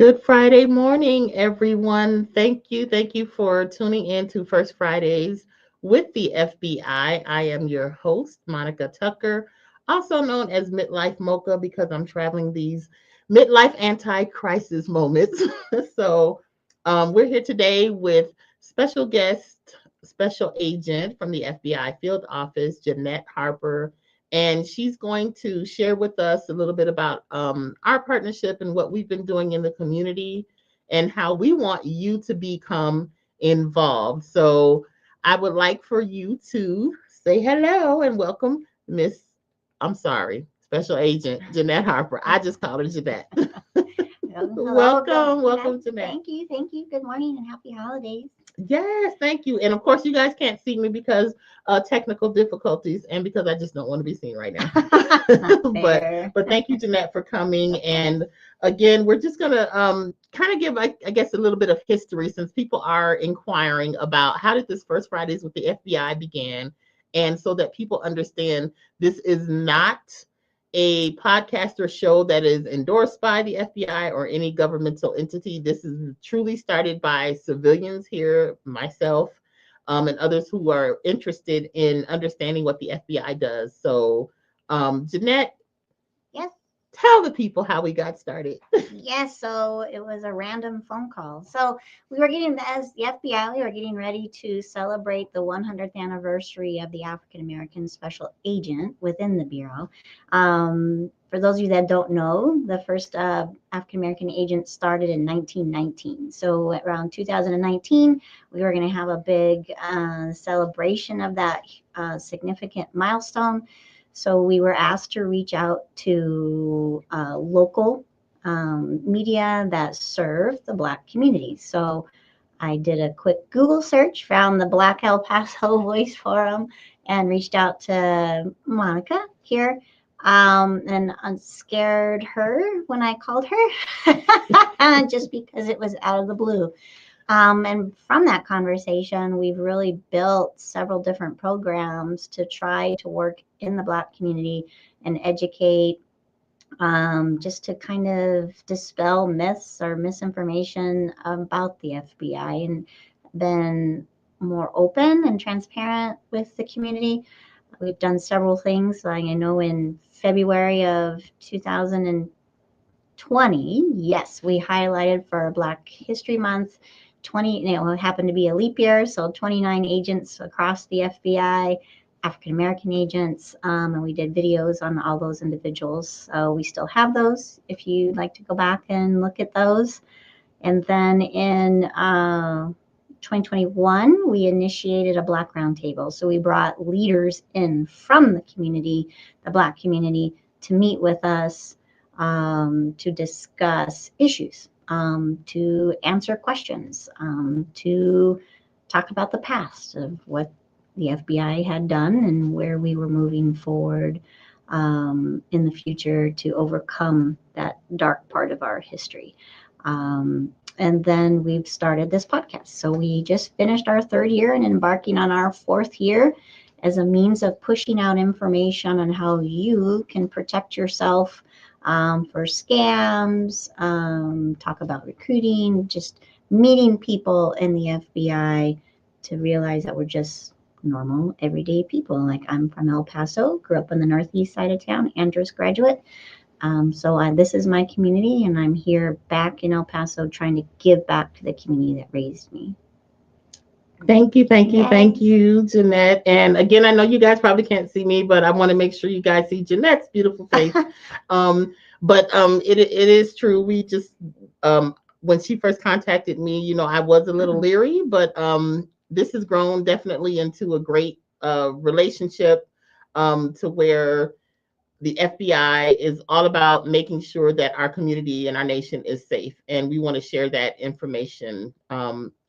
Good Friday morning, everyone. Thank you for tuning in to First Fridays with the FBI. I am your host, Monica Tucker, also known as Midlife Mocha because I'm traveling these midlife anti-crisis moments. We're here today with special guest, special agent from the FBI field office, Jeanette Harper, and she's going to share with us a little bit about our partnership and what we've been doing in the community and how we want you to become involved. So I would like for you to say hello and welcome Miss, I'm sorry, Special Agent Jeanette Harper. I just called her Jeanette. Hello, Welcome, Jeanette. thank you. Good morning and happy holidays. Yes, thank you. And of course, you guys can't see me because technical difficulties and because I just don't want to be seen right now. Not but fair. but thank you, Jeanette, for coming. And again, we're just gonna kind of give, I guess, a little bit of history since people are inquiring about how did this First Fridays with the FBI began, and so that people understand this is not a podcast or show that is endorsed by the FBI or any governmental entity. This is truly started by civilians here, myself, and others who are interested in understanding what the FBI does. So, Jeanette, Yes, tell the people how we got started. yes. So it was a random phone call. So we were getting, as the FBI, we were getting ready to celebrate the 100th anniversary of the African American Special Agent within the Bureau. For those of you that don't know, the first African American agent started in 1919. So around 2019, we were going to have a big celebration of that significant milestone. So we were asked to reach out to local media that serve the Black community. So I did a quick Google search, found the Black El Paso Voice Forum, and reached out to Monica here. And I scared her when I called her, just because it was out of the blue. And from that conversation, we've really built several different programs to try to work in the Black community and educate, just to kind of dispel myths or misinformation about the FBI and been more open and transparent with the community. We've done several things. Like I know in February of 2020, yes, we highlighted for Black History Month 20, it happened to be a leap year, so 29 agents across the FBI, African American agents, and we did videos on all those individuals. So we still have those if you'd like to go back and look at those. And then in 2021, we initiated a Black Roundtable. So we brought leaders in from the community, the Black community, to meet with us, to discuss issues, to answer questions, to talk about the past of what the FBI had done and where we were moving forward in the future to overcome that dark part of our history. And then we've started this podcast. So we just finished our third year and embarking on our fourth year as a means of pushing out information on how you can protect yourself for scams, talk about recruiting, just meeting people in the FBI to realize that we're just normal, everyday people. Like I'm from El Paso, grew up on the northeast side of town, Andrews graduate. This is my community, and I'm here back in El Paso trying to give back to the community that raised me. Thank you, Jeanette. And again, I know you guys probably can't see me, but I want to make sure you guys see Jeanette's beautiful face. It is true. We just when she first contacted me, I was a little leery, but this has grown definitely into a great relationship to where the FBI is all about making sure that our community and our nation is safe, and we want to share that information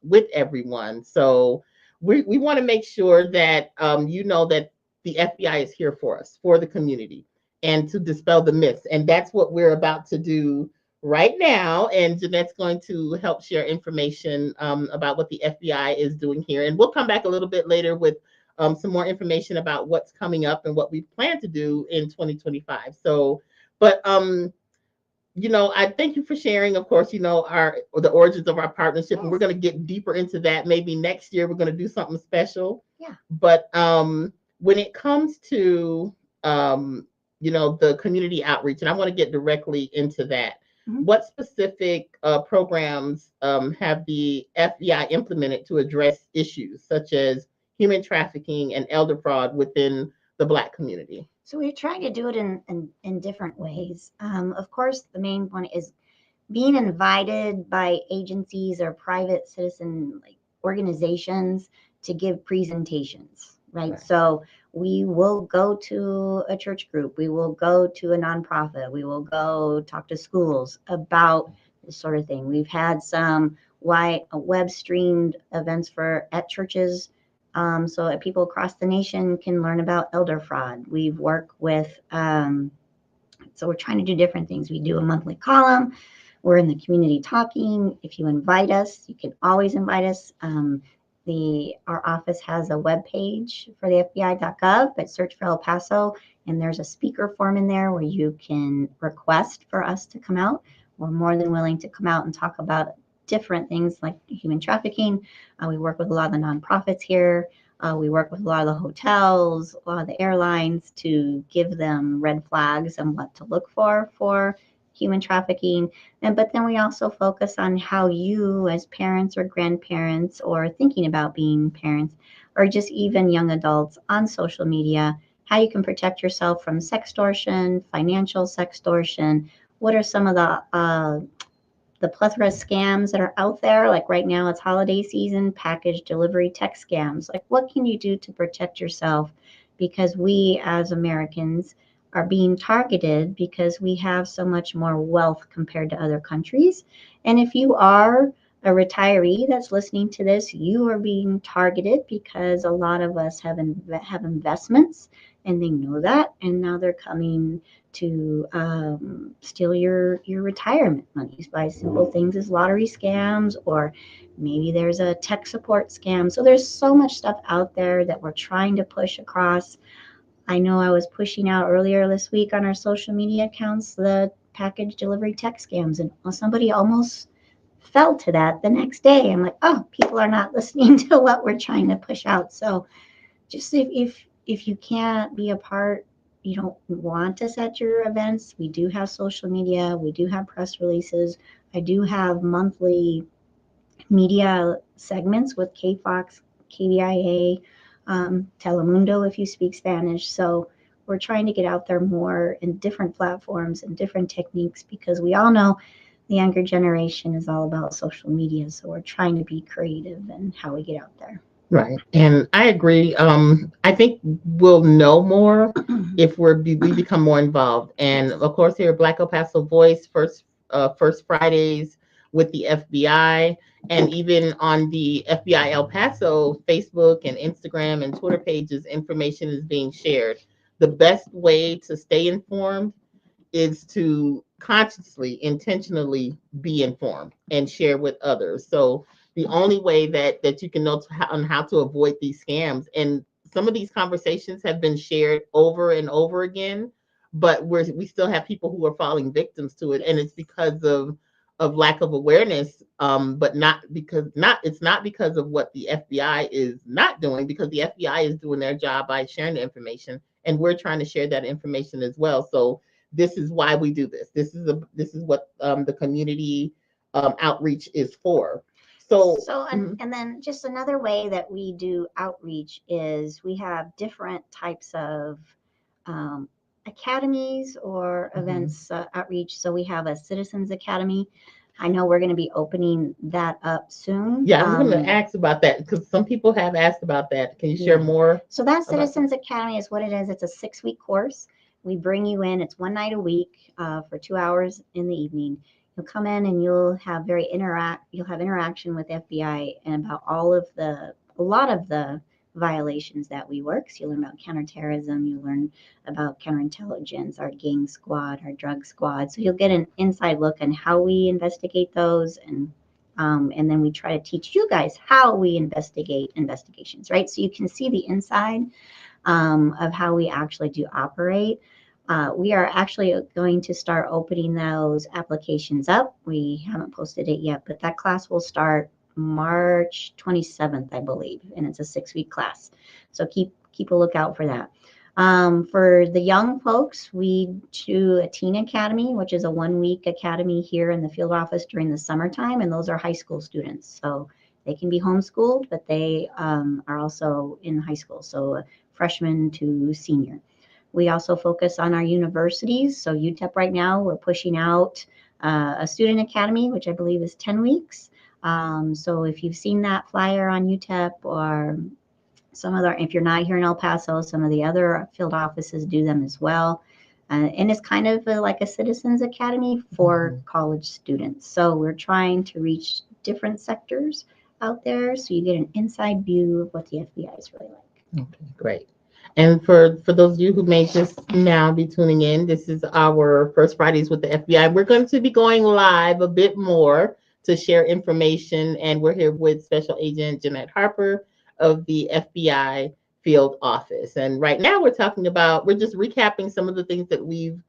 with everyone. So we want to make sure that you know that the FBI is here for us, for the community, and to dispel the myths. And that's what we're about to do right now. And Jeanette's going to help share information about what the FBI is doing here. And we'll come back a little bit later with some more information about what's coming up and what we plan to do in 2025. So, but I thank you for sharing. Of course, our the origins of our partnership, and we're Yes. going to get deeper into that. Maybe next year we're going to do something special. Yeah. But when it comes to the community outreach, and I want to get directly into that. Mhm. What specific programs have the FBI implemented to address issues such as human trafficking and elder fraud within the Black community? So we're trying to do it in different ways. Of course, the main one is being invited by agencies or private citizen like organizations to give presentations, right? Right. So we will go to a church group, we will go to a nonprofit, we will go talk to schools about this sort of thing. We've had some web streamed events for at churches, so that people across the nation can learn about elder fraud. We've worked with so we're trying to do different things. We do a monthly column. We're in the community talking. If you invite us, you can always invite us. Our office has a web page for the FBI.gov, but search for El Paso, and there's a speaker form in there where you can request for us to come out. We're more than willing to come out and talk about different things like human trafficking. We work with a lot of the nonprofits here. We work with a lot of the hotels, a lot of the airlines to give them red flags and what to look for human trafficking. But then we also focus on how you, as parents or grandparents, or thinking about being parents, or just even young adults on social media, how you can protect yourself from sextortion, financial sextortion. What are some of the plethora of scams that are out there? Like right now, it's holiday season, package delivery tech scams. Like, what can you do to protect yourself? Because we as Americans are being targeted because we have so much more wealth compared to other countries. And if you are a retiree that's listening to this, you are being targeted because a lot of us have investments and they know that, and now they're coming to steal your retirement monies by simple things as lottery scams, or maybe there's a tech support scam. So there's so much stuff out there that we're trying to push across. I know I was pushing out earlier this week on our social media accounts the package delivery tech scams, and somebody almost fell to that the next day. I'm like, oh, people are not listening to what we're trying to push out. So just if you can't be a part, you don't want us at your events, we do have social media, we do have press releases. I do have monthly media segments with KFOX, KBIA, Telemundo if you speak Spanish. So we're trying to get out there more in different platforms and different techniques, because we all know the younger generation is all about social media. So we're trying to be creative in how we get out there. Right. And I agree. I think we'll know more if we become more involved. And Yes. of course, here at Black El Paso Voice, first Fridays with the FBI, and even on the FBI El Paso Facebook and Instagram and Twitter pages, information is being shared. The best way to stay informed is to consciously, intentionally be informed and share with others. So the only way that you can know on how to avoid these scams, and some of these conversations have been shared over and over again, but we still have people who are falling victims to it, and it's because of lack of awareness, but not it's not because of what the FBI is not doing, because the FBI is doing their job by sharing the information, and we're trying to share that information as well. So this is why we do this. This is what the community outreach is for. So, So, and then just another way that we do outreach is we have different types of um, academies or mhm. events outreach. So we have a Citizens Academy. I know we're going to be opening that up soon. Yeah, I was going to ask about that because some people have asked about that. Can you share Yeah. more So that about that? Citizens Academy is what it is. It's a 6 week course. We bring you in. It's one night a week for 2 hours in the evening. You'll come in and you'll have You'll have interaction with FBI and about a lot of the violations that we work. So you'll learn about counterterrorism. You'll learn about counterintelligence, our gang squad, our drug squad. So you'll get an inside look on how we investigate those, and then we try to teach you guys how we investigate investigations, right? So you can see the inside of how we actually do operate. We are actually going to start opening those applications up. We haven't posted it yet, but that class will start March 27th, I believe, and it's a 6-week class. So keep a lookout for that. For the young folks, we do a teen academy, which is a 1-week academy here in the field office during the summertime, and those are high school students. So they can be homeschooled, but they are also in high school, so freshman to senior. We also focus on our universities. So UTEP right now, we're pushing out a student academy, which I believe is 10 weeks. So if you've seen that flyer on UTEP or some other, if you're not here in El Paso, some of the other field offices do them as well. And it's kind of like a citizens academy for college students. So we're trying to reach different sectors out there so you get an inside view of what the FBI is really like. Okay, great. And for those of you who may just now be tuning in, this is our First Fridays with the FBI. We're going to be going live a bit more to share information, and we're here with Special Agent Jeanette Harper of the FBI Field Office. And right now we're just recapping some of the things that we've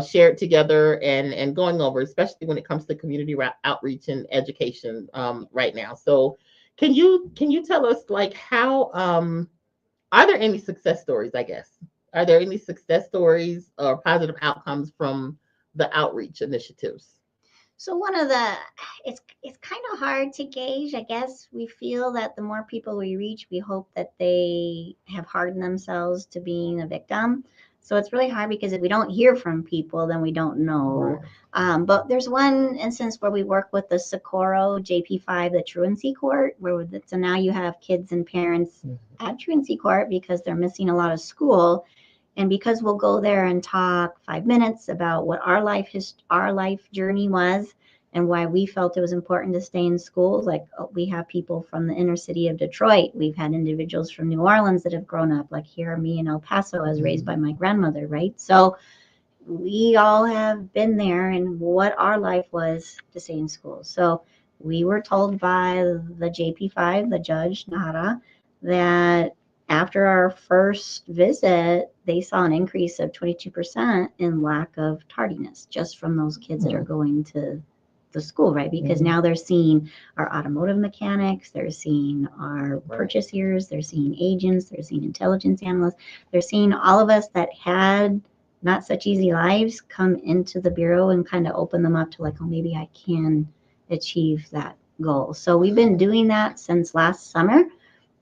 shared together and going over, especially when it comes to community outreach and education right now. So can you tell us like how are there any success stories, I guess? Are there any success stories or positive outcomes from the outreach initiatives? So one of the it's kind of hard to gauge. I guess we feel that the more people we reach, we hope that they have hardened themselves to being a victim. So it's really hard because if we don't hear from people, then we don't know. Right. But there's one instance where we work with the Socorro JP5, the truancy court, so now you have kids and parents at truancy court because they're missing a lot of school. And because we'll go there and talk 5 minutes about what our life journey was and why we felt it was important to stay in schools. Like we have people from the inner city of Detroit. We've had individuals from New Orleans that have grown up, like here, me in El Paso, I was raised by my grandmother, right? So we all have been there and what our life was to stay in school. So we were told by the JP5, the judge, Nara, that after our first visit, they saw an increase of 22% in lack of tardiness just from those kids that are going to the school, right? Because now they're seeing our automotive mechanics, they're seeing our purchasers, they're seeing agents, they're seeing intelligence analysts, they're seeing all of us that had not such easy lives come into the bureau and kind of open them up to like, oh, maybe I can achieve that goal. So we've been doing that since last summer.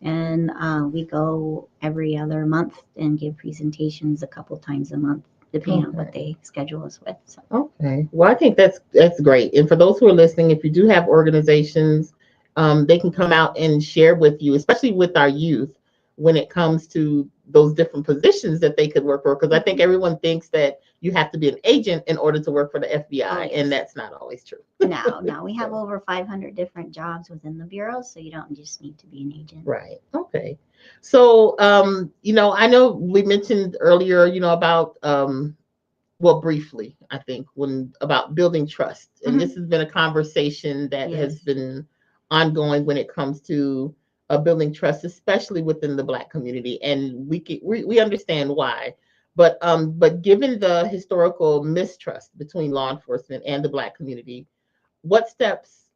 And we go every other month and give presentations a couple times a month, depending on what they schedule us with. So. Okay. Well, I think that's great. And for those who are listening, if you do have organizations, they can come out and share with you, especially with our youth, when it comes to those different positions that they could work for. Because I think everyone thinks that you have to be an agent in order to work for the FBI, and that's not always true. No, we have over 500 different jobs within the bureau, so you don't just need to be an agent. Right. Okay. So, I know we mentioned earlier, about well, briefly, I think, when about building trust. And this has been a conversation that has been ongoing when it comes to building trust, especially within the Black community. And we understand why. But given the historical mistrust between law enforcement and the Black community, what steps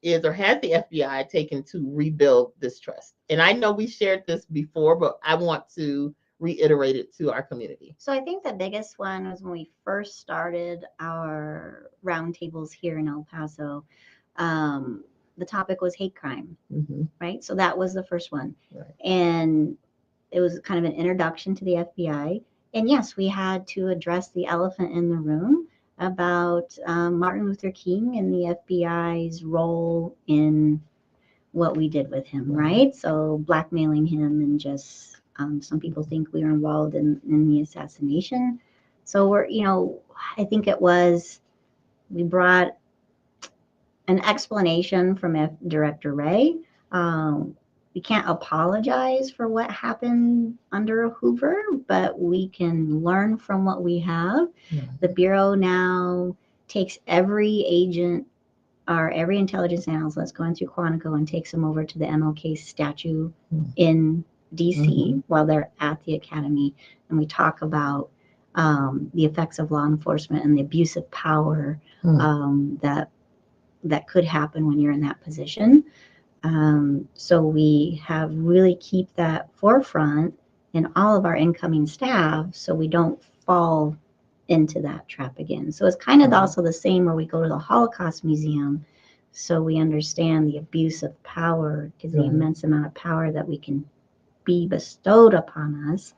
is or has the FBI taken to rebuild this trust? And I know we shared this before, but I want to reiterate it to our community. So I think the biggest one was when we first started our roundtables here in El Paso. The topic was hate crime, right? So that was the first one. Right. And it was kind of an introduction to the FBI. And yes, we had to address the elephant in the room about Martin Luther King and the FBI's role in what we did with him, right? So blackmailing him and just some people think we were involved in the assassination. So I think we brought an explanation from Director Ray. We can't apologize for what happened under Hoover, but we can learn from what we have. The Bureau now takes every agent or every intelligence analyst that's going through Quantico and takes them over to the MLK statue in DC while they're at the academy. And we talk about the effects of law enforcement and the abuse of power that could happen when you're in that position. So we have really keep that forefront in all of our incoming staff so we don't fall into that trap again. So it's kind of also the same where we go to the Holocaust Museum so we understand the abuse of power because the immense amount of power that we can be bestowed upon us.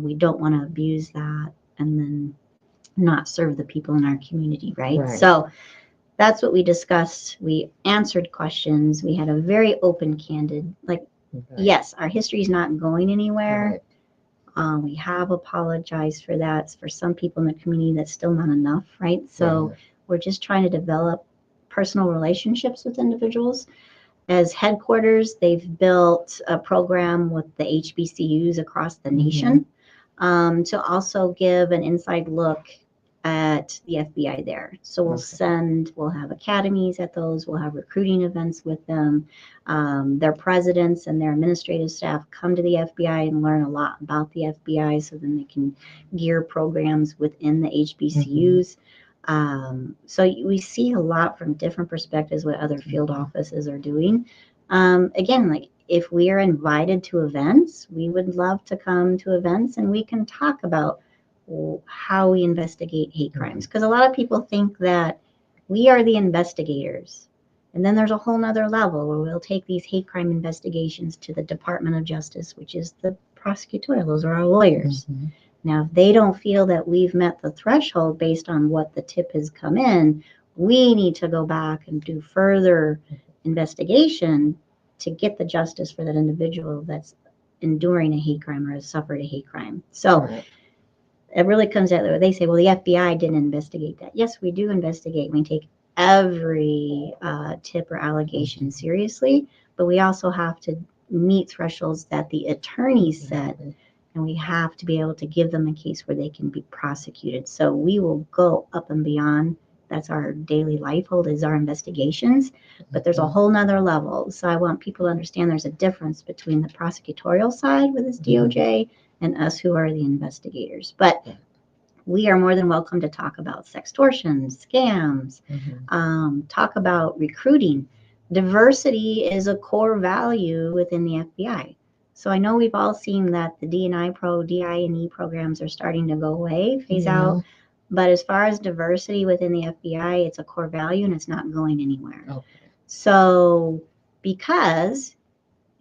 We don't want to abuse that and then not serve the people in our community, right? So that's what we discussed. We answered questions. We had a very open, candid, yes, our history is not going anywhere. We have apologized for that. For some people in the community, that's still not enough, right? So we're just trying to develop personal relationships with individuals. As headquarters, they've built a program with the HBCUs across the nation to also give an inside look at the FBI there. So we'll have academies at those, we'll have recruiting events with them. Their presidents and their administrative staff come to the FBI and learn a lot about the FBI so then they can gear programs within the HBCUs. So we see a lot from different perspectives what other field offices are doing. Again, like if we are invited to events, we would love to come to events and we can talk about how we investigate hate crimes. Because a lot of people think that we are the investigators. And then there's a whole nother level where we'll take these hate crime investigations to the Department of Justice, which is the prosecutorial. Those are our lawyers. Now, if they don't feel that we've met the threshold based on what the tip has come in, we need to go back and do further investigation to get the justice for that individual that's enduring a hate crime or has suffered a hate crime. So it really comes out there. They say, well, the FBI didn't investigate that. Yes, we do investigate. We take every tip or allegation seriously, but we also have to meet thresholds that the attorneys set, and we have to be able to give them a case where they can be prosecuted. So we will go up and beyond. That's our daily life hold is our investigations, but there's a whole nother level. So I want people to understand there's a difference between the prosecutorial side with this DOJ and us who are the investigators. But we are more than welcome to talk about sextortion, scams, talk about recruiting. Diversity is a core value within the FBI. So I know we've all seen that the DIE programs are starting to go away, phase out. But as far as diversity within the FBI, it's a core value and it's not going anywhere. So because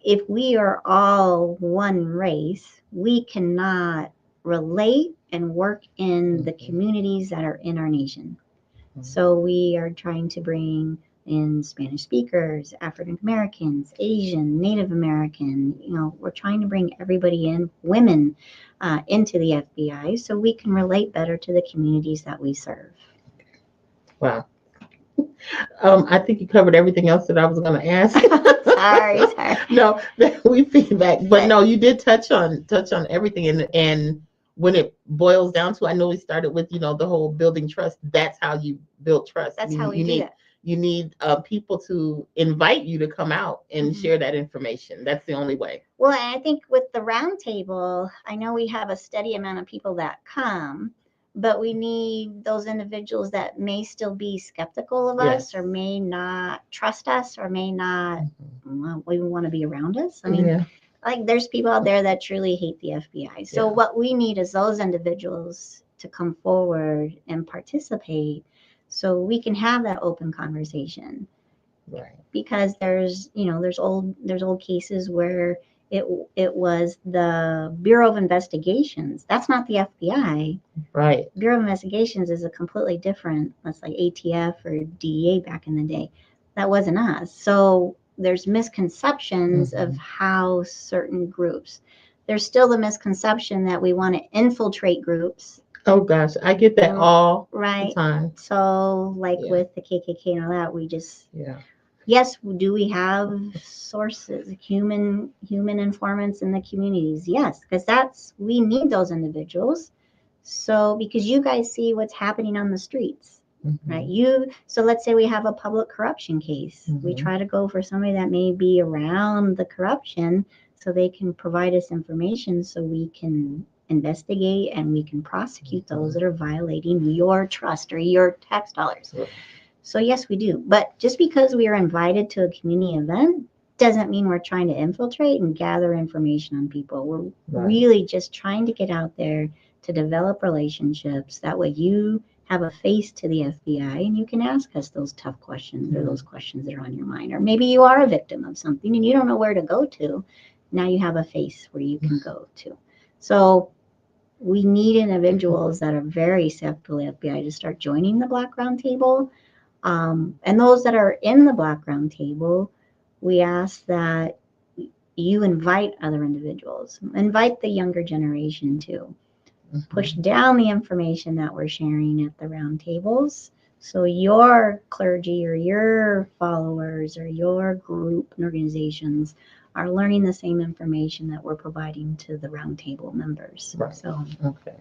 if we are all one race, we cannot relate and work in the communities that are in our nation. So we are trying to bring in Spanish speakers, African Americans, Asian, Native American. We're trying to bring everybody in, women, into the FBI so we can relate better to the communities that we serve. Wow. I think you covered everything else that I was going to ask. sorry. No, we feedback, but no, you did touch on everything, and when it boils down to, I know we started with the whole building trust. That's how you build trust. That's how we do it. You need people to invite you to come out and share that information. That's the only way. Well, and I think with the roundtable, I know we have a steady amount of people that come, but we need those individuals that may still be skeptical of us or may not trust us or may not even want to be around us. I mean, like there's people out there that truly hate the FBI. So what we need is those individuals to come forward and participate so we can have that open conversation. Right. Because there's old cases where it was the Bureau of Investigations. That's not the FBI. Right. Bureau of Investigations is a completely different, that's like ATF or DEA back in the day. That wasn't us. So there's misconceptions of how certain groups. There's still the misconception that we want to infiltrate groups. Oh gosh, I get that all the time. So with the KKK and all that, we just yes, do we have sources, human informants in the communities? Yes, because we need those individuals. So because you guys see what's happening on the streets, right? So let's say we have a public corruption case. We try to go for somebody that may be around the corruption so they can provide us information so we can investigate and we can prosecute those that are violating your trust or your tax dollars. Sure. So yes, we do. But just because we are invited to a community event doesn't mean we're trying to infiltrate and gather information on people. We're Right. really just trying to get out there to develop relationships. That way you have a face to the FBI and you can ask us those tough questions or those questions that are on your mind. Or maybe you are a victim of something and you don't know where to go to. Now you have a face where you can go to. So we need individuals that are very acceptable to the FBI to start joining the Black Roundtable. And those that are in the Black Roundtable, we ask that you invite other individuals, invite the younger generation too. Push down the information that we're sharing at the roundtables so your clergy or your followers or your group and organizations are learning the same information that we're providing to the roundtable members. Right. So Okay.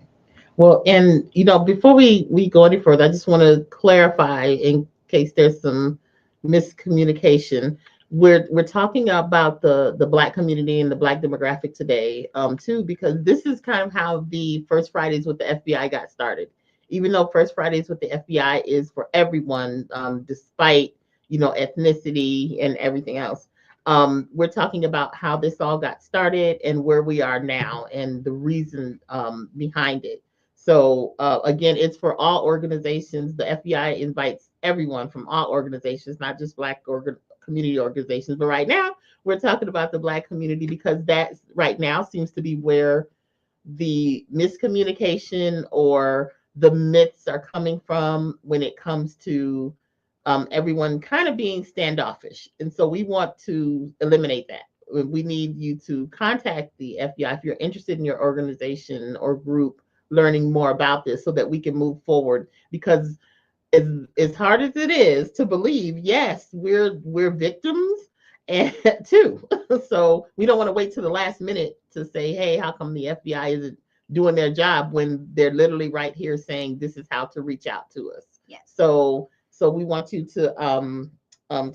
Well, and before we go any further, I just want to clarify in case there's some miscommunication. We're talking about the Black community and the Black demographic today, too, because this is kind of how the First Fridays with the FBI got started. Even though First Fridays with the FBI is for everyone, despite ethnicity and everything else. We're talking about how this all got started and where we are now and the reason behind it. So again, it's for all organizations. The FBI invites everyone from all organizations, not just Black community organizations. But right now, we're talking about the Black community because that right now seems to be where the miscommunication or the myths are coming from when it comes to everyone kind of being standoffish. And so we want to eliminate that. We need you to contact the FBI if you're interested in your organization or group learning more about this so that we can move forward. Because as hard as it is to believe, yes, we're victims and too. So we don't want to wait to the last minute to say, hey, how come the FBI isn't doing their job when they're literally right here saying this is how to reach out to us. yes. So we want you to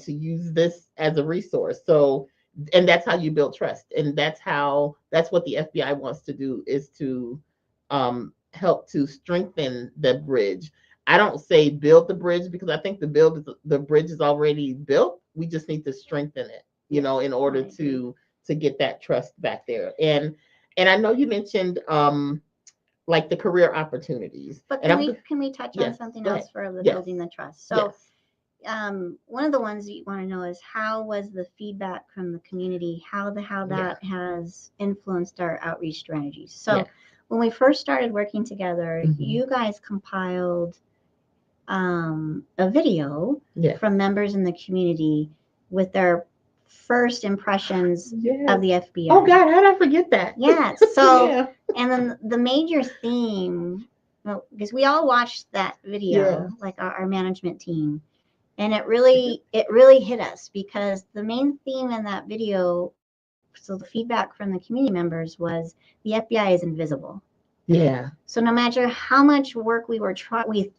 use this as a resource. So and that's how you build trust. And that's what the FBI wants to do is to help to strengthen the bridge. I don't say build the bridge because I think the bridge is already built. We just need to strengthen it, in order to get that trust back there. And I know you mentioned like the career opportunities. But And can we touch on yes, something go else ahead. for the Yes. building the trust? So Yes. one of the ones that you want to know is how was the feedback from the community, how that has influenced our outreach strategies. So when we first started working together, you guys compiled a video from members in the community with their first impressions of the FBI. Oh God, how did I forget that? Yes. So and then the major theme, because we all watched that video, like our management team, and it really hit us because the main theme in that video, so the feedback from the community members was the FBI is invisible. Yeah. So no matter how much work we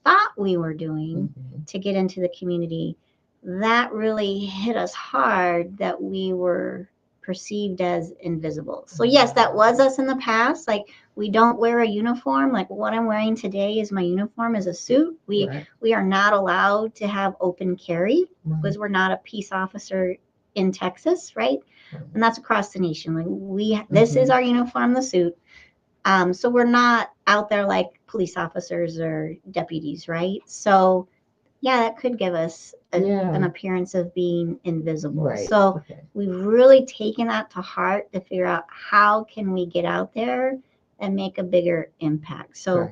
thought we were doing to get into the community, that really hit us hard that we were perceived as invisible. So yes, that was us in the past. Like we don't wear a uniform. Like what I'm wearing today is my uniform is a suit. We are not allowed to have open carry because we're not a peace officer in Texas, right? And that's across the nation. Like this is our uniform, the suit. So we're not out there like police officers or deputies, right? So yeah, that could give us an appearance of being invisible. Right. So we've really taken that to heart to figure out how can we get out there and make a bigger impact. So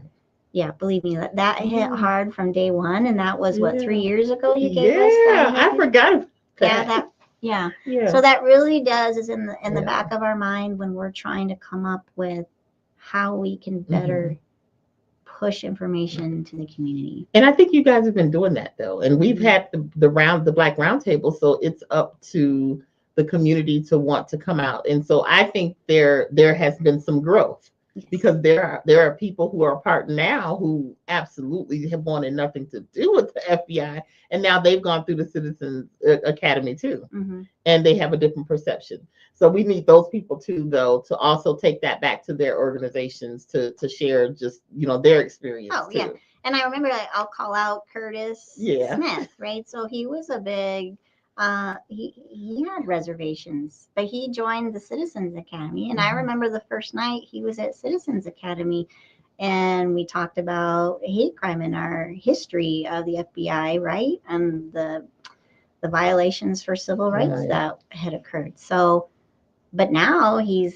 yeah, believe me, that hit hard from day one, and that was what 3 years ago you gave us that. I forgot that. Yeah. So that really is in the back of our mind when we're trying to come up with how we can better push information to the community. And I think you guys have been doing that though. And we've had the Black Roundtable, so it's up to the community to want to come out. And so I think there has been some growth. Yes. because there are people who are part now who absolutely have wanted nothing to do with the FBI, and now they've gone through the Citizens Academy too, Mm-hmm. and they have a different perception. So we need those people too, though, to also take that back to their organizations to share just their experience Oh yeah, too. and I remember like I'll call out Curtis Yeah. Smith, right? So he was a big. He had reservations, but he joined the Citizens Academy, and I Mhm. remember the first night he was at Citizens Academy, and we talked about hate crime in our history of the FBI, right, and the violations for civil rights Right. that had occurred. So but now he's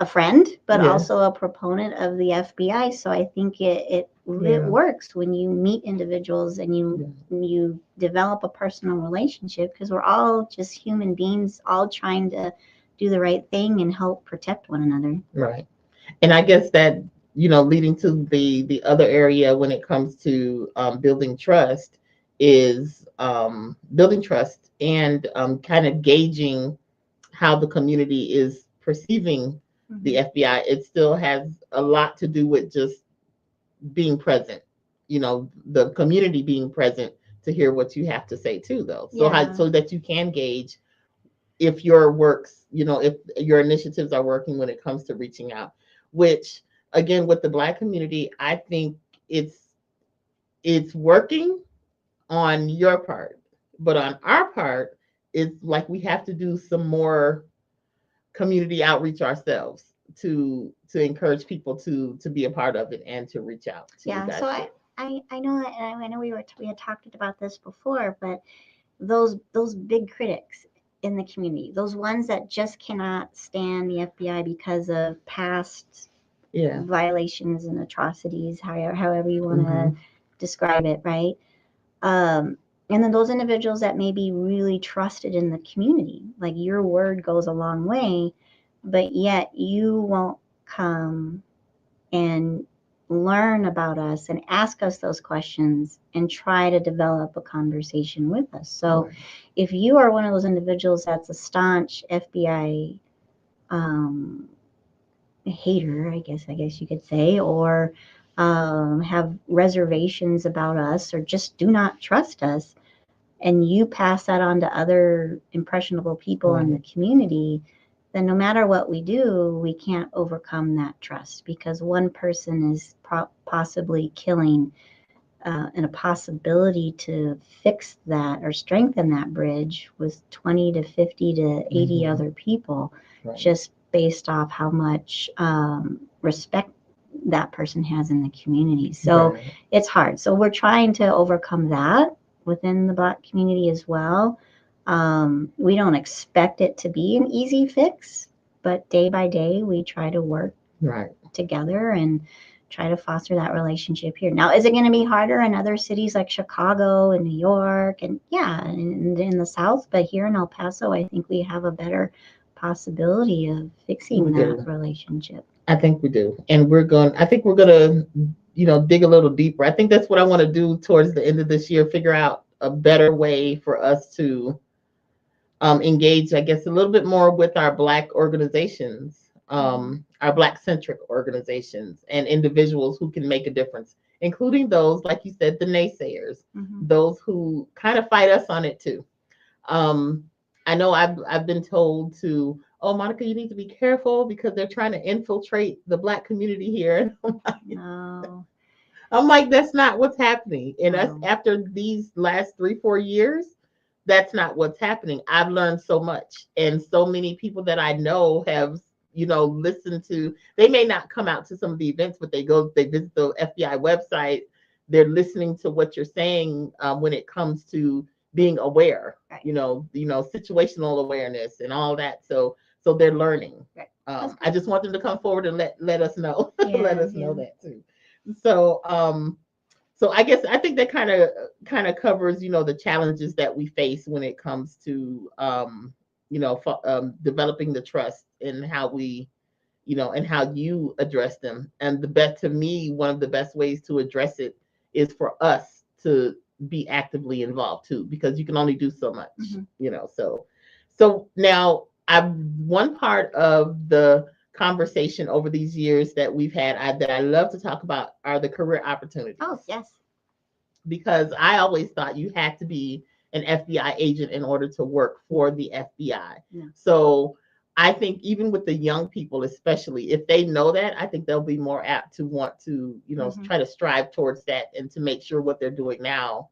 a friend, but Yes. also a proponent of the FBI. So I think it Yeah. works when you meet individuals and Yeah. you develop a personal relationship because we're all just human beings, all trying to do the right thing and help protect one another. Right. And I guess that leading to the other area when it comes to building trust is building trust and kind of gauging how the community is perceiving the Mm-hmm. FBI. It still has a lot to do with just being present, the community being present to hear what you have to say too, though. Yeah. So that you can gauge if your works, if your initiatives are working when it comes to reaching out, which again, with the Black community, I think it's working on your part, but on our part, it's like we have to do some more community outreach ourselves to encourage people to be a part of it and to reach out to you Yeah. So guys too. I know that, and I know we had talked about this before, but those big critics in the community, those ones that just cannot stand the FBI because of past Yeah. violations and atrocities, however you want to Hmm. describe it, right? Um, and then those individuals that may be really trusted in the community, like your word goes a long way, but yet you won't come and learn about us and ask us those questions and try to develop a conversation with us. So Right. if you are one of those individuals that's a staunch FBI hater, I guess you could say, or have reservations about us or just do not trust us, and you pass that on to other impressionable people in the Right. community, then no matter what we do, we can't overcome that trust because one person is possibly killing and a possibility to fix that or strengthen that bridge with 20 to 50 to 80 Hmm. other people Right. just based off how much respect that person has in the community. So Right. it's hard. So we're trying to overcome that within the Black community as well. We don't expect it to be an easy fix, but day by day, we try to work Right. together and try to foster that relationship here. Now, is it going to be harder in other cities like Chicago and New York and yeah, and in the South? But here in El Paso, I think we have a better possibility of We fixing that do. relationship. I think we do. And I think we're going to, dig a little deeper. I think that's what I want to do towards the end of this year, figure out a better way for us to engage, I guess, a little bit more with our Black organizations, Mm-hmm. our Black centric organizations and individuals who can make a difference, including those, like you said, the naysayers, Mm-hmm. those who kind of fight us on it too. Um, I know I've been told to, oh, Monica, you need to be careful because they're trying to infiltrate the Black community here. No, I'm like, that's not what's happening. And us no. after these last 3, 4 years, that's not what's happening. I've learned so much. And so many people that I know have, listened to, they may not come out to some of the events, but they visit the FBI website. They're listening to what you're saying when it comes to being aware, Right, situational awareness and all that. So they're learning. right. That's I good. just want them to come forward and let us know, let Yeah, us know yeah. that too. So so I think that kind of covers the challenges that we face when it comes to developing the trust and how we and how you address them. And the best, to me, one of the best ways to address it is for us to be actively involved too, because you can only do so much. Mm-hmm. So now I one part of the conversation over these years that we've had that I love to talk about are the career opportunities. Oh, yes. Because I always thought you had to be an FBI agent in order to work for the FBI. No. So I think even with the young people, especially if they know that, I think they'll be more apt to want to, try to strive towards that and to make sure what they're doing now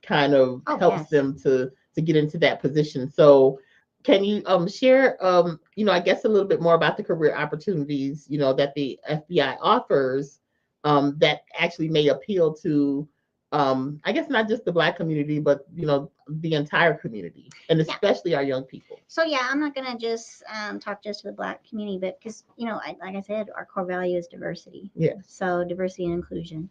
kind of helps them to get into that position. So can you share I guess a little bit more about the career opportunities, that the FBI offers that actually may appeal to I guess not just the Black community, but the entire community and especially our young people. So yeah, I'm not gonna just talk just to the Black community, but because like I said, our core value is diversity. Yeah. So diversity and inclusion.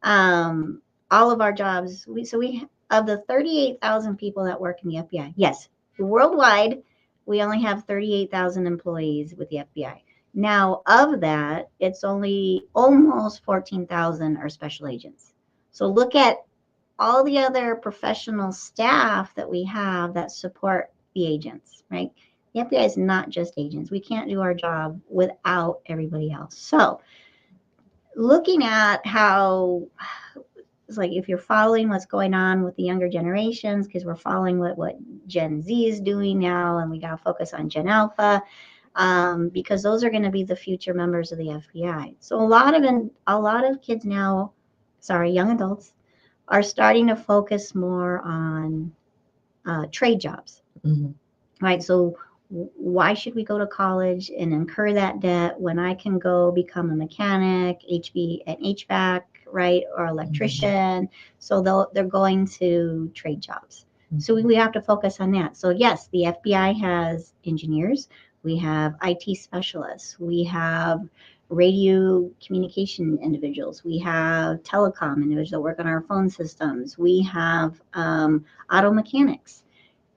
All of our jobs. We of the 38,000 people that work in the FBI. Yes, worldwide, we only have 38,000 employees with the FBI. Now, of that, it's only almost 14,000 are special agents. So look at all the other professional staff that we have that support the agents, right? The FBI is not just agents. We can't do our job without everybody else. So, looking at how it's like if you're following what's going on with the younger generations, because we're following what Gen Z is doing now, and we got to focus on Gen Alpha, because those are going to be the future members of the FBI. So a lot of kids now, young adults, are starting to focus more on trade jobs, right? So why should we go to college and incur that debt when I can go become a mechanic, an HVAC, right, or electrician? So they're going to trade jobs. So we have to focus on that. So yes, the FBI has engineers, we have IT specialists, we have radio communication individuals, we have telecom individuals that work on our phone systems, we have auto mechanics.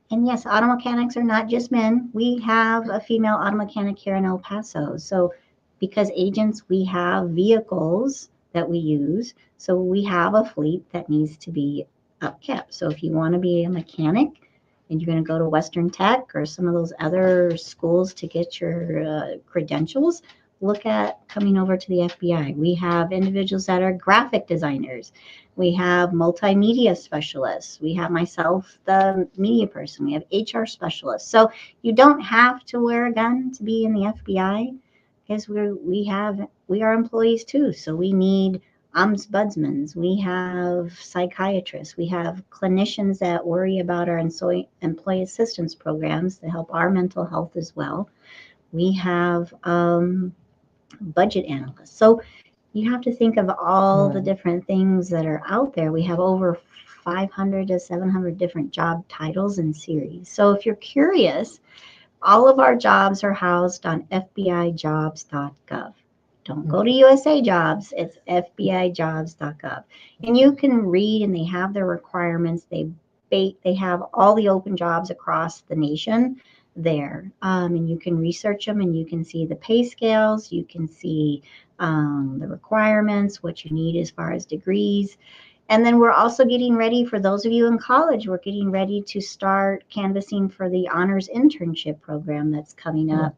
And yes, auto mechanics are not just men. We have a female auto mechanic here in El Paso. So because agents, we have vehicles that we use. So we have a fleet that needs to be upkept. So if you want to be a mechanic and you're going to go to Western Tech or some of those other schools to get your credentials, look at coming over to the FBI. We have individuals that are graphic designers. We have multimedia specialists. We have myself, the media person. We have HR specialists. So you don't have to wear a gun to be in the FBI because we are employees too. So we need ombudsmen. We have psychiatrists. We have clinicians that worry about our employee assistance programs to help our mental health as well. We have budget analysts. So you have to think of all the different things that are out there. We have over 500 to 700 different job titles and series. So if you're curious, all of our jobs are housed on fbijobs.gov. Don't go to USA Jobs, it's fbijobs.gov. And you can read, and they have their requirements. They have all the open jobs across the nation there. And you can research them, and you can see the pay scales, you can see the requirements, what you need as far as degrees. And then we're also getting ready for those of you in college, we're getting ready to start canvassing for the honors internship program that's coming up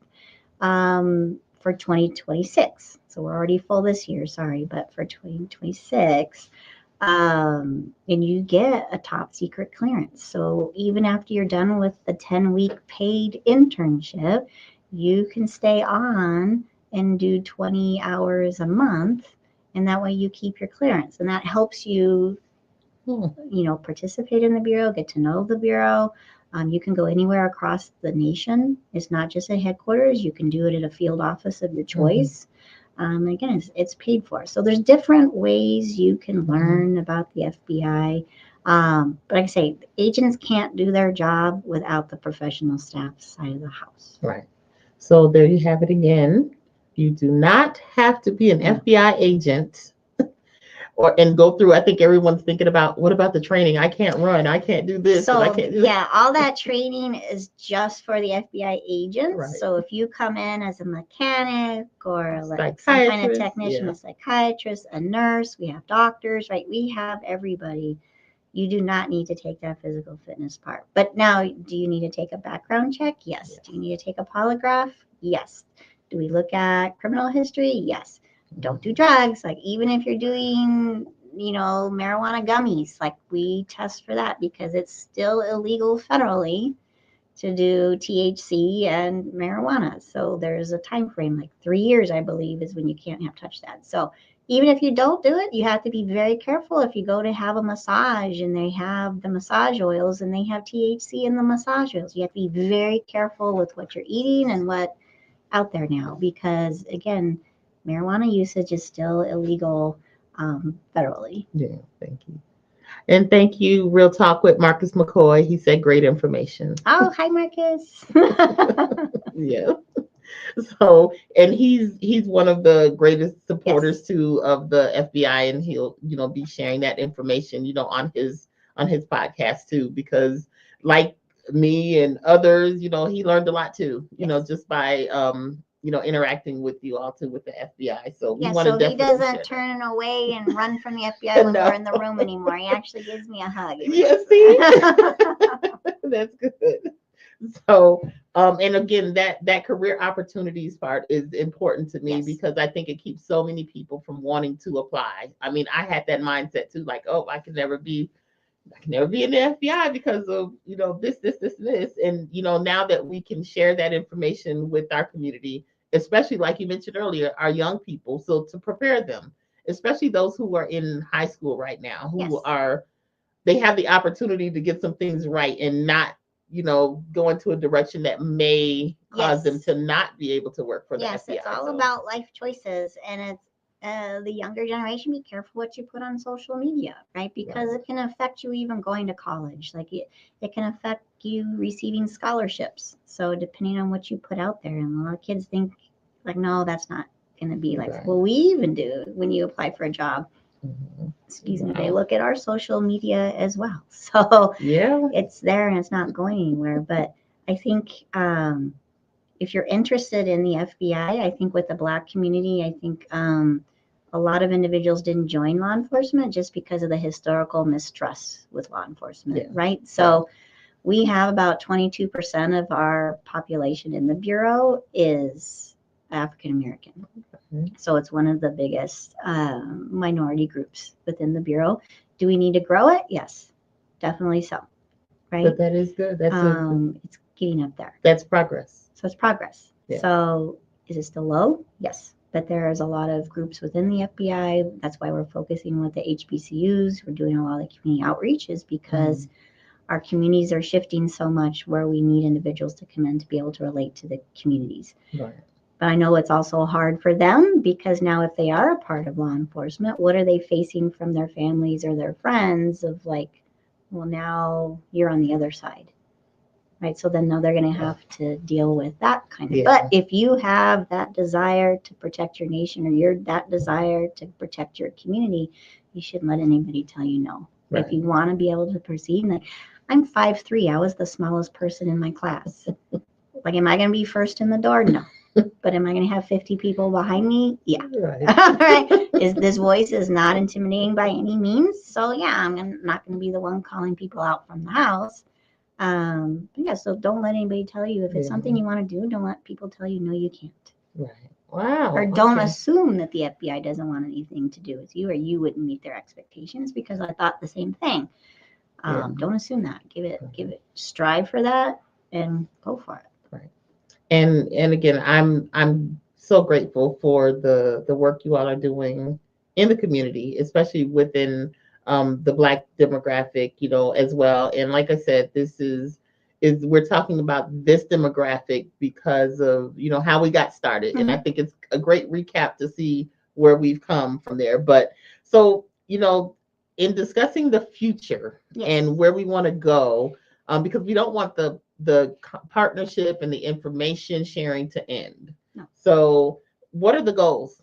for 2026. So we're already full this year, but for 2026, and you get a top secret clearance. So even after you're done with the 10-week paid internship, you can stay on and do 20 hours a month, and that way you keep your clearance, and that helps you participate in the bureau, get to know the bureau. You can go anywhere across the nation. It's not just at headquarters. You can do it at a field office of your choice. Again, it's paid for. So there's different ways you can learn about the FBI. But like I say, agents can't do their job without the professional staff side of the house. Right. So there you have it again. You do not have to be an FBI agent and go through. I think everyone's thinking about, what about the training? I can't run. I can't do this. So I can't do that. all that training is just for the FBI agents. Right. So if you come in as a mechanic or like some kind of technician, a psychiatrist, a nurse, we have doctors, right? We have everybody. You do not need to take that physical fitness part. But now, do you need to take a background check? Yes. Do you need to take a polygraph? Yes. Do we look at criminal history? Yes. Don't do drugs. Like, even if you're doing, marijuana gummies, like, we test for that because it's still illegal federally to do THC and marijuana. So there's a time frame, like 3 years, I believe, is when you can't have touched that. So even if you don't do it, you have to be very careful. If you go to have a massage and they have the massage oils and they have THC in the massage oils, you have to be very careful with what you're eating and what out there now, because again, marijuana usage is still illegal federally. Yeah, thank you. And thank you, Real Talk with Marcus McCoy. He said great information. Oh, hi, Marcus. Yeah. So, and he's one of the greatest Yes. supporters too of the FBI, and he'll be sharing that information on his podcast too, because like me and others, he learned a lot too, Yes. just by interacting with you all too with the FBI. So we Yeah, want to so he definitely doesn't share turn away and run from the FBI that. when we're in the No. room anymore. He actually gives me a hug. Yeah, see, that's good. So, and again, that career opportunities part is important to me Yes. because I think it keeps so many people from wanting to apply. I mean, I had that mindset too, like, oh, I can never be in the FBI because of this, and this, and now that we can share that information with our community, especially like you mentioned earlier, our young people, so to prepare them, especially those who are in high school right now, who Yes. are they have the opportunity to get some things right and not go into a direction that may cause them Yes. to not be able to work for the Yes, it's FBI. all So about life choices, and it's the younger generation. Be careful what you put on social media, right? Because right. it can affect you even going to college. Like, it can affect you receiving scholarships. So depending on what you put out there, and a lot of kids think like, no, that's not going to be like. Right. Well, we even do when you apply for a job. Mhm. Excuse me. They Wow. look at our social media as well. So Yeah. it's there and it's not going anywhere. But I think if you're interested in the FBI, I think with the Black community, I think a lot of individuals didn't join law enforcement just because of the historical mistrust with law enforcement, Yeah. right? Yeah. So we have about 22% of our population in the Bureau is African American. Mhm. So it's one of the biggest minority groups within the Bureau. Do we need to grow it? Yes, definitely so, right? But that is good. It's getting up there. That's progress. So it's progress. Yeah. So is it still low? Yes. But there's a lot of groups within the FBI. That's why we're focusing with the HBCUs. We're doing a lot of community outreach, is because our communities are shifting so much where we need individuals to come in to be able to relate to the communities. Right. But I know it's also hard for them because now, if they are a part of law enforcement, what are they facing from their families or their friends of like, well, now you're on the other side, right? So then now they're going to have to deal with that kind of. Yeah. But if you have that desire to protect your nation, or you're that desire to protect your community, you shouldn't let anybody tell you no. Right. If you want to be able to proceed, like, I'm 5'3", I was the smallest person in my class. Like, am I going to be first in the door? No. But am I going to have 50 people behind me? Yeah. Right. Right. This voice is not intimidating by any means. So yeah, not going to be the one calling people out from the house. Yeah, so don't let anybody tell you if it's something you want to do. Don't let people tell you no, you can't. Right. Wow. Or don't Okay. assume that the FBI doesn't want anything to do with you, or you wouldn't meet their expectations, because I thought the same thing. Yeah. Don't assume that. Give it, strive for that, and go for it. Right. And again, I'm so grateful for the work you all are doing in the community, especially within the Black demographic, as well. And like I said, this is we're talking about this demographic because of how we got started, and I think it's a great recap to see where we've come from there. But so in discussing the future Yes. and where we want to go, because we don't want the partnership and the information sharing to end. No. So, what are the goals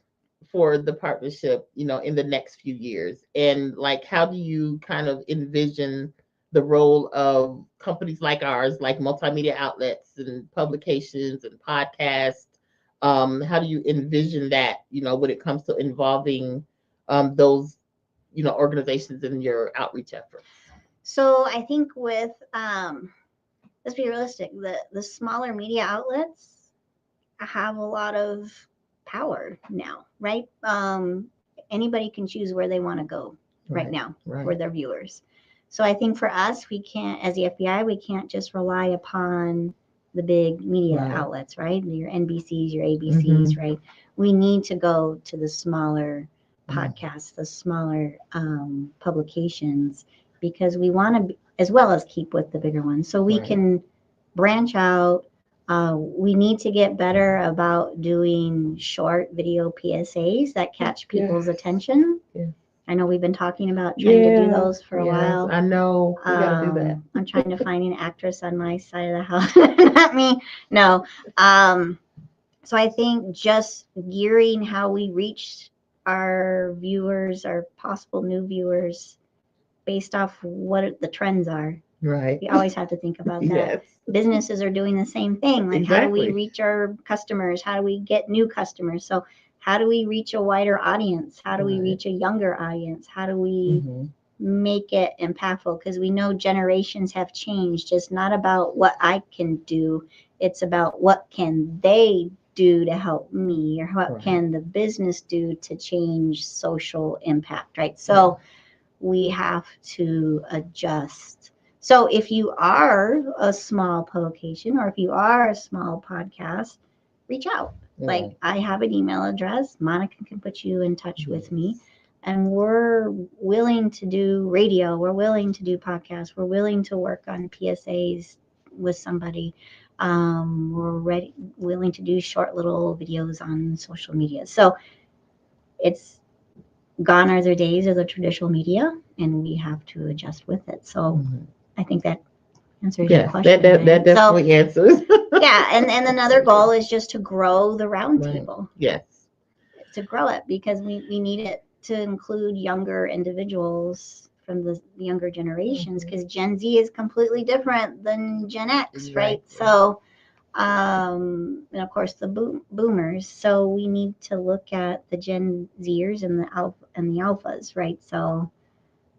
for the partnership, in the next few years? And like, how do you kind of envision the role of companies like ours, like multimedia outlets and publications and podcasts? How do you envision that, when it comes to involving those, organizations in your outreach efforts? So I think with let's be realistic, the smaller media outlets, have a lot of power now, right? Anybody can choose where they want to go right now for their viewers. So I think for us, we can't, as the FBI, we can't just rely upon the big media outlets, right? Your NBCs, your ABCs, right? We need to go to the smaller podcasts, the smaller publications, because we want to, as well as keep with the bigger ones, so we can branch out. We need to get better about doing short video PSAs that catch people's attention. I know we've been talking about trying to do those for a while. I know. We got to do that. I'm trying to find an actress on my side of the house. Not me. No. So I think just gearing how we reach our viewers, our possible new viewers, based off what the trends are. Right. We always have to think about that. Businesses are doing the same thing. Like, how do we reach our customers? How do we get new customers? So how do we reach a wider audience? How do we reach a younger audience? How do we make it impactful? Because we know generations have changed. It's not about what I can do. It's about what can they do to help me, or what can the business do to change social impact, right? So we have to adjust. So if you are a small publication, or if you are a small podcast, reach out. Like, I have an email address. Monica can put you in touch with me. And we're willing to do radio. We're willing to do podcasts. We're willing to work on PSAs with somebody. We're willing to do short little videos on social media. So it's gone are the days of the traditional media, and we have to adjust with it. So I think that answers your question. That definitely answers. And another goal is just to grow the roundtable. Yes. To grow it, because we need it to include younger individuals from the younger generations, because Gen Z is completely different than Gen X, right? So, and of course the boomers. So we need to look at the Gen Zers and the alphas, right? So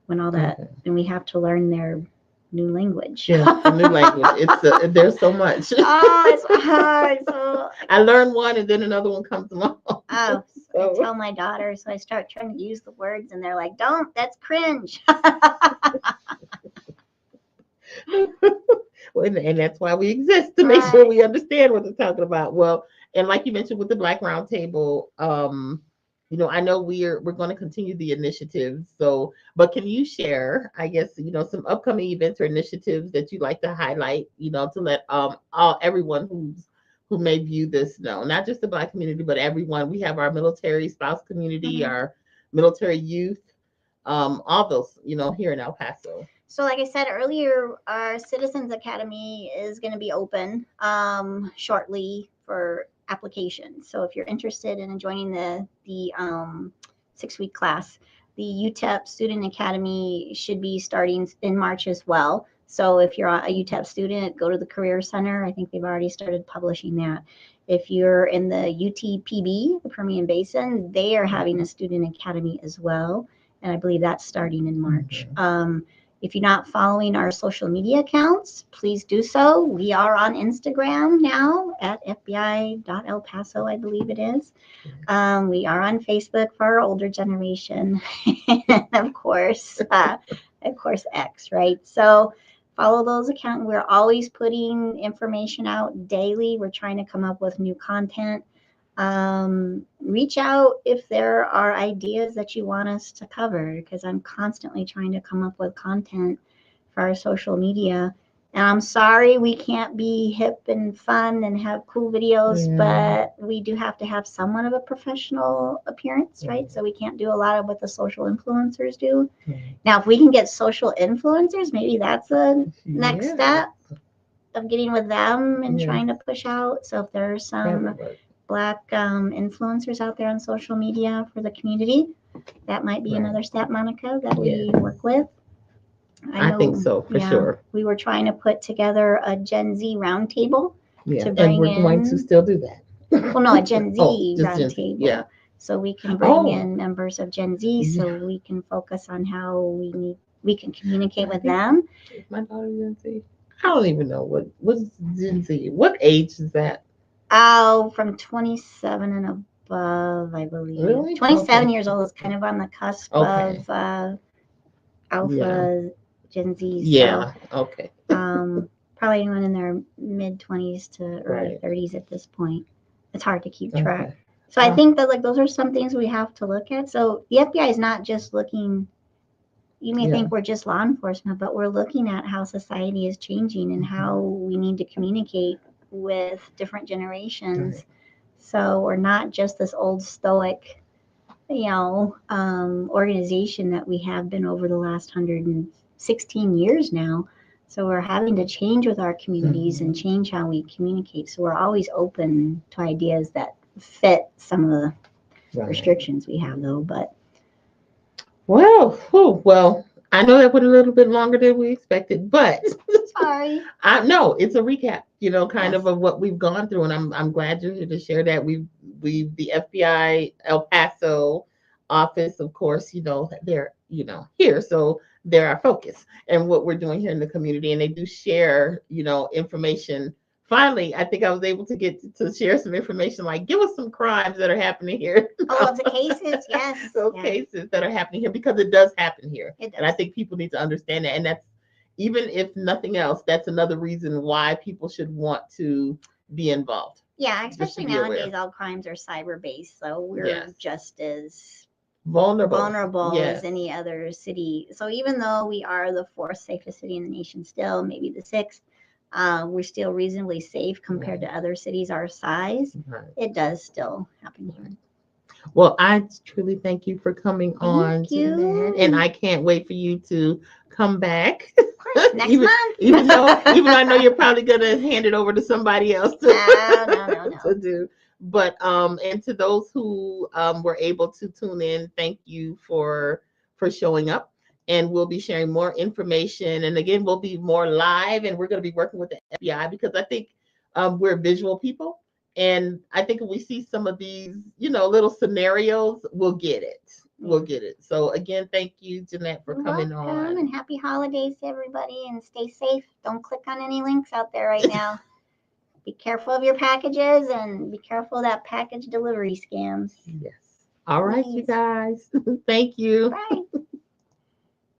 when all that, and we have to learn their new language. New language. It's there's so much. It's hard. So I learn one, and then another one comes along. I tell my daughter, so I start trying to use the words, and they're like, "Don't, that's cringe." And that's why we exist, to make sure we understand what they're talking about. Well, and like you mentioned with the Black Roundtable, I know we're going to continue the initiatives. So, but can you share, I guess, some upcoming events or initiatives that you'd like to highlight, to let everyone who may view this know, not just the Black community, but everyone. We have our military spouse community, our military youth, all those, here in El Paso. So like I said earlier, our Citizens Academy is going to be open shortly for applications. So if you're interested in joining the 6-week class, the UTEP Student Academy should be starting in March as well. So if you're a UTEP student, go to the Career Center. I think they've already started publishing that. If you're in the UTPB, the Permian Basin, they are having a student academy as well. And I believe that's starting in March. If you're not following our social media accounts, please do so. We are on Instagram now at FBI.elpaso, I believe it is. We are on Facebook for our older generation. And of course, X, right? So follow those accounts. We're always putting information out daily. We're trying to come up with new content. Reach out if there are ideas that you want us to cover, because I'm constantly trying to come up with content for our social media. And I'm sorry we can't be hip and fun and have cool videos, but we do have to have somewhat of a professional appearance, right? So we can't do a lot of what the social influencers do. Now, if we can get social influencers, maybe that's a next step of getting with them and trying to push out. So if there's some Black influencers out there on social media for the community, that might be another step, Monica, that we work with. I think so, for sure. We were trying to put together a Gen Z roundtable to bring and we're going to still do that. Well, no, a Gen Z roundtable. Yeah. So we can bring in members of Gen Z, so we can focus on how we can communicate with them. Is my daughter Gen Z? I don't even know what is Gen Z. What age is that? Oh, from 27 and above, I believe. Really? 27 Okay. years old is kind of on the cusp Okay. of Yeah. alpha Gen Z. So Yeah. Okay. probably anyone in their mid 20s to early Right. 30s at this point. It's hard to keep track. Okay. So I Uh, think that like those are some things we have to look at. So the FBI is not just looking. You may yeah. think we're just law enforcement, but we're looking at how society is changing and Mhm. how we need to communicate with different generations. Right. So we're not just this old stoic, organization that we have been over the last 116 years now. So we're having to change with our communities and Mhm. change how we communicate. So we're always open to ideas that fit some of the Right. restrictions we have, though. But Well, whew, well, I know that went a little bit longer than we expected, but sorry. I no, it's a recap, kind Yes. of what we've gone through, and I'm glad you're here to share that. We the FBI El Paso office, of course, they're here, so they're our focus and what we're doing here in the community, and they do share information. Finally, I think I was able to get to share some information, like give us some crimes that are happening here. Oh, of the cases? Yes. Those Yeah, cases that are happening here because it does happen here, it and I does. think people need to understand that, and that's even if nothing else, that's another reason why people should want to be involved, Yeah, just to especially be aware. nowadays, all crimes are cyber based, so we're Yes. just as Vulnerable. vulnerable as Yes. any other city. So even though we are the fourth safest city in the nation, still maybe the sixth, we're still reasonably safe compared Right. to other cities our size. Right. It does still happen here. Well, I truly thank you for coming Thank on, Jeanette, and you. I can't wait for you to come back. Of course, next even month. even though I know you're probably gonna hand it over to somebody else to No, no, no, to no. do. But and to those who were able to tune in, thank you for showing up. And we'll be sharing more information. And again, we'll be more live, and we're going to be working with the FBI because I think we're visual people, and I think if we see some of these, little scenarios, we'll get it. Yeah. We'll get it. So again, thank you, Jeanette, for You're coming welcome, on. and happy holidays to everybody, and stay safe. Don't click on any links out there right now. Be careful of your packages and be careful of that package delivery scams. Yes. All right, you Please. guys. Thank you. Bye.